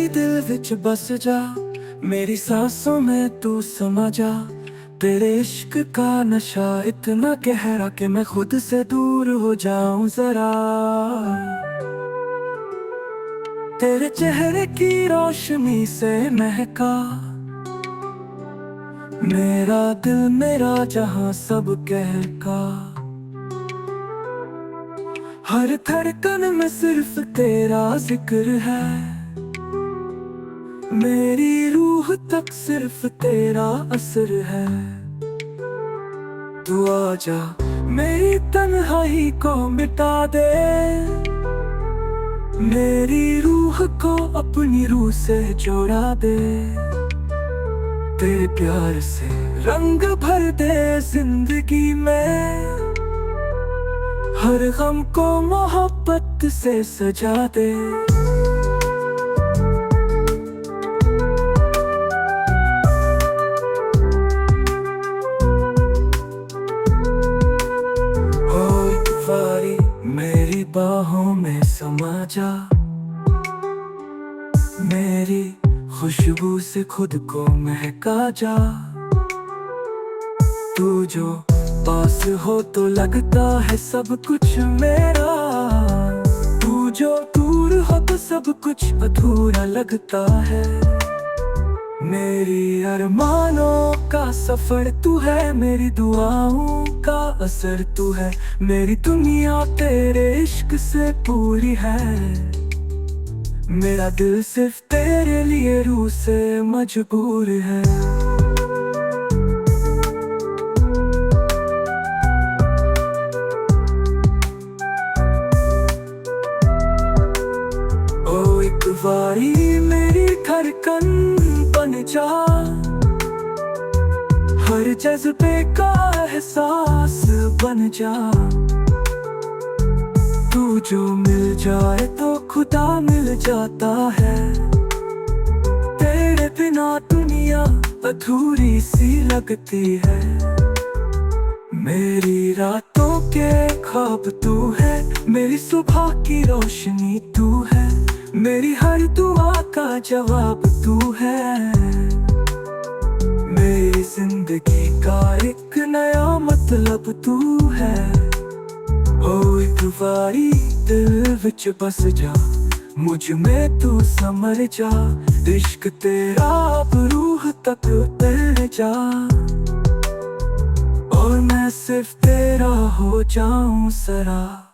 मेरी दिल विच बस जा, मेरी सांसों में तू समा जा। तेरे इश्क का नशा इतना गहरा कि मैं खुद से दूर हो जाऊं जरा। तेरे चेहरे की रोशनी से महका मेरा दिल, मेरा जहां सब कहका। हर धड़कन में सिर्फ तेरा जिक्र है, मेरी रूह तक सिर्फ तेरा असर है। तू आजा मेरी तन्हाई को मिटा दे, मेरी रूह को अपनी रूह से जोड़ा दे। तेरे प्यार से रंग भर दे जिंदगी में, हर गम को मोहब्बत से सजा दे। हो एक बारी मेरी बाहों में समा जा, मेरी खुशबू से खुद को महका जा। तू जो पास हो तो लगता है सब कुछ मेरा, तू जो दूर हो तो सब कुछ अधूरा लगता है। मेरी अरमानों का सफर तू है, मेरी दुआओं का असर तू है। मेरी दुनिया तेरे इश्क से पूरी है, मेरा दिल सिर्फ तेरे लिए रूह से मजबूर है। ओ एक बारी मेरी धड़कन बन जा, हर जज्बे का एहसास बन जा। तू जो मिल जाए तो खुदा मिल जाता है, तेरे बिना दुनिया अधूरी सी लगती है। मेरी रातों के ख्वाब तू है, मेरी सुबह की रोशनी तू है, मेरी हर दुआ का जवाब तू है। मेरी जिंदगी का एक नया मतलब तू है। ओ एक बारी दिल विच बस जा, मुझ में तू समर जा। इश्क तेरा अब रूह तक उतर जा, और मैं सिर्फ तेरा हो जाऊं सरा।